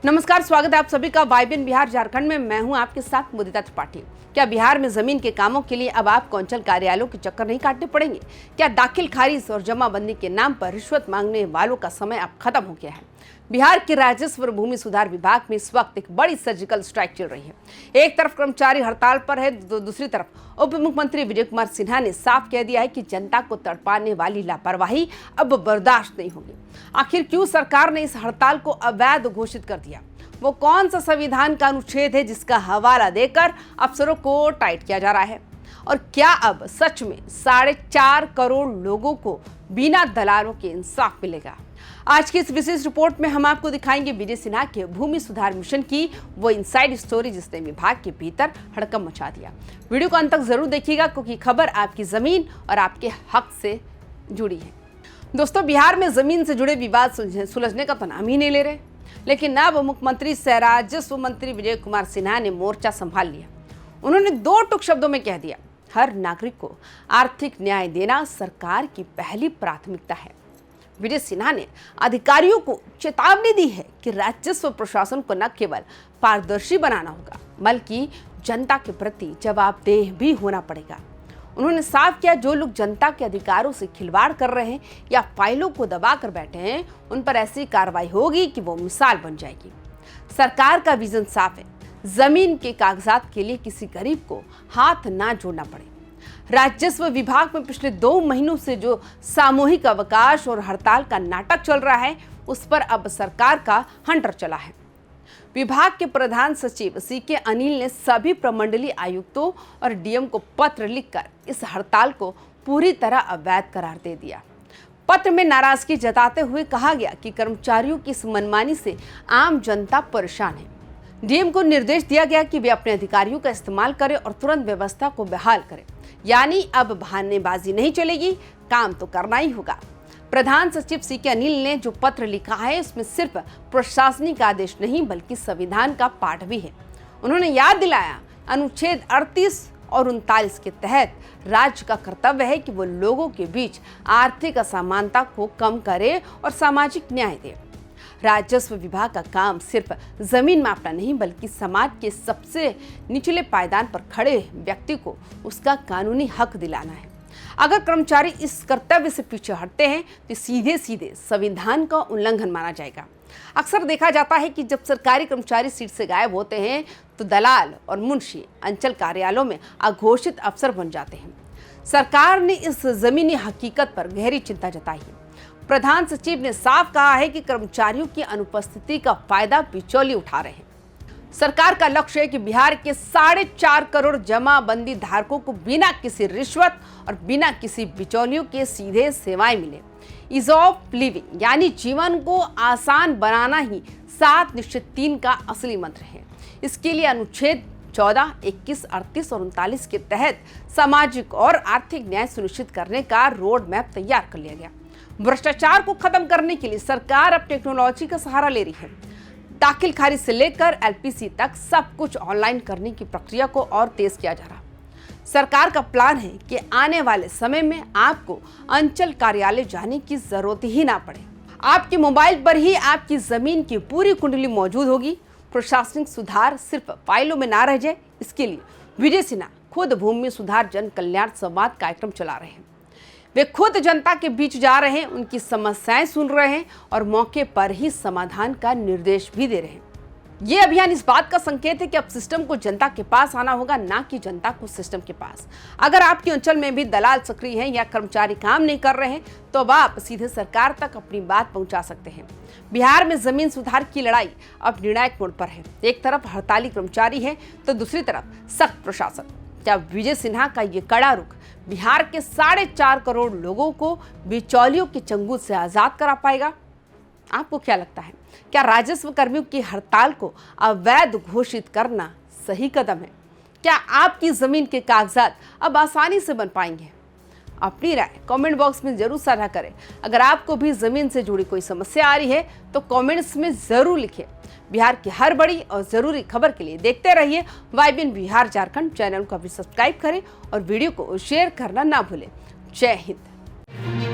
नमस्कार, स्वागत है आप सभी का वाइबिन बिहार झारखंड में। मैं हूं आपके साथ मुदिता त्रिपाठी। क्या बिहार में जमीन के कामों के लिए अब आपको अंचल कार्यालयों के चक्कर नहीं काटने पड़ेंगे? क्या दाखिल खारिज और जमाबंदी के नाम पर रिश्वत मांगने वालों का समय अब खत्म हो गया है? बिहार के राजस्व और भूमि सुधार विभाग में इस वक्त एक बड़ी सर्जिकल स्ट्राइक चल रही है। एक तरफ कर्मचारी हड़ताल पर है तो दूसरी तरफ उप मुख्यमंत्री विजय कुमार सिन्हा ने साफ कह दिया है कि जनता को तड़पाने वाली लापरवाही अब बर्दाश्त नहीं होगी। आखिर क्यों सरकार ने इस हड़ताल को अवैध घोषित कर दिया? वो कौन सा संविधान का अनुच्छेद है जिसका हवाला देकर अफसरों को टाइट किया जा रहा है? और क्या अब सच में 4.5 करोड़ लोगों को बिना दलालों के इंसाफ मिलेगा? आज की इस विशेष रिपोर्ट में हम आपको दिखाएंगे विजय सिन्हा के भूमि सुधार मिशन की वो इनसाइड स्टोरी जिसने विभाग के भीतर हड़कंप मचा दिया। वीडियो को अंत तक जरूर देखिएगा क्योंकि खबर आपकी जमीन और आपके हक से जुड़ी है। दोस्तों, बिहार में जमीन से जुड़े विवाद सुलझने का तो नाम ही नहीं ले रहे, लेकिन अब मुख्यमंत्री सह राजस्व मंत्री विजय कुमार सिन्हा ने मोर्चा संभाल लिया। उन्होंने 2 टूक शब्दों में कह दिया, हर नागरिक को आर्थिक न्याय देना सरकार की पहली प्राथमिकता है। विजय सिन्हा ने अधिकारियों को चेतावनी दी है कि राजस्व प्रशासन को न केवल पारदर्शी बनाना होगा बल्कि जनता के प्रति जवाबदेह भी होना पड़ेगा। उन्होंने साफ किया, जो लोग जनता के अधिकारों से खिलवाड़ कर रहे हैं या फाइलों को दबा कर बैठे हैं, उन पर ऐसी कार्रवाई होगी कि वो मिसाल बन जाएगी। सरकार का विजन साफ है, जमीन के कागजात के लिए किसी गरीब को हाथ ना जोड़ना पड़े। राजस्व विभाग में पिछले 2 महीनों से जो सामूहिक अवकाश और हड़ताल का नाटक चल रहा है, उस पर अब सरकार का हंटर चला है। विभाग के प्रधान सचिव सीके अनिल ने सभी प्रमंडलीय आयुक्तों और डीएम को पत्र लिखकर इस हड़ताल को पूरी तरह अवैध करार दे दिया। पत्र में नाराजगी जताते हुए कहा गया कि कर्मचारियों की इस मनमानी से आम जनता परेशान है। डीएम को निर्देश दिया गया कि वे अपने अधिकारियों का इस्तेमाल करें और तुरंत व्यवस्था को बहाल करें, यानी अब बहानेबाजी नहीं चलेगी, काम तो करना ही होगा। प्रधान सचिव सीके अनिल ने जो पत्र लिखा है उसमें सिर्फ प्रशासनिक आदेश नहीं बल्कि संविधान का पाठ भी है। उन्होंने याद दिलाया, अनुच्छेद 38 और 39 के तहत राज्य का कर्तव्य है कि वो लोगों के बीच आर्थिक असमानता को कम करे और सामाजिक न्याय दे। राजस्व विभाग का काम सिर्फ जमीन मापना नहीं बल्कि समाज के सबसे निचले पायदान पर खड़े व्यक्ति को उसका कानूनी हक दिलाना है। अगर कर्मचारी इस कर्तव्य से पीछे हटते हैं तो सीधे सीधे संविधान का उल्लंघन माना जाएगा। अक्सर देखा जाता है कि जब सरकारी कर्मचारी सीट से गायब होते हैं तो दलाल और मुंशी अंचल कार्यालयों में अघोषित अफसर बन जाते हैं। सरकार ने इस जमीनी हकीकत पर गहरी चिंता जताई है। प्रधान सचिव ने साफ कहा है कि कर्मचारियों की अनुपस्थिति का फायदा बिचौलिए उठा रहे हैं। सरकार का लक्ष्य है कि बिहार के 4.5 करोड़ जमाबंदी धारकों को बिना किसी रिश्वत और बिना किसी बिचौलियों के सीधे सेवाएं मिले। ईज ऑफ लिविंग यानी जीवन को आसान बनाना ही 7 निश्चित 3 का असली मंत्र है। इसके लिए अनुच्छेद 14, 21, 38 और 39 के तहत सामाजिक और आर्थिक न्याय सुनिश्चित करने का रोड मैप तैयार कर लिया गया। भ्रष्टाचार को खत्म करने के लिए सरकार अब टेक्नोलॉजी का सहारा ले रही है। दाखिल खारिज से लेकर एलपीसी तक सब कुछ ऑनलाइन करने की प्रक्रिया को और तेज किया जा रहा। सरकार का प्लान है कि आने वाले समय में आपको अंचल कार्यालय जाने की जरूरत ही ना पड़े। आपके मोबाइल पर ही आपकी जमीन की पूरी कुंडली मौजूद होगी। प्रशासनिक सुधार सिर्फ फाइलों में ना रह जाए, इसके लिए विजय सिन्हा खुद भूमि सुधार जन कल्याण संवाद कार्यक्रम चला रहे हैं। वे खुद जनता के बीच जा रहे हैं, उनकी समस्याएं सुन रहे हैं और मौके पर ही समाधान का निर्देश भी दे रहे हैं। ये अभियान इस बात का संकेत है कि अब सिस्टम को जनता के पास आना होगा, ना कि जनता को सिस्टम के पास। अगर आपके अंचल में भी दलाल सक्रिय हैं या कर्मचारी काम नहीं कर रहे हैं तो अब आप सीधे सरकार तक अपनी बात पहुंचा सकते हैं। बिहार में जमीन सुधार की लड़ाई अब निर्णायक मोड़ पर है। एक तरफ हड़ताली कर्मचारी है तो दूसरी तरफ सख्त प्रशासन। क्या विजय सिन्हा का ये कड़ा रुख बिहार के 4.5 करोड़ लोगों को बिचौलियों के चंगुल से आजाद करा पाएगा? आपको क्या लगता है? क्या राजस्व कर्मियों की हड़ताल को अवैध घोषित करना सही कदम है? क्या आपकी जमीन के कागजात अब आसानी से बन पाएंगे? अपनी राय कमेंट बॉक्स में जरूर साझा करें। अगर आपको भी जमीन से जुड़ी कोई समस्या आ रही है तो कमेंट्स में जरूर लिखें। बिहार की हर बड़ी और जरूरी खबर के लिए देखते रहिए वाइबिन बिहार झारखंड। चैनल को अभी सब्सक्राइब करें और वीडियो को शेयर करना ना भूलें। जय हिंद।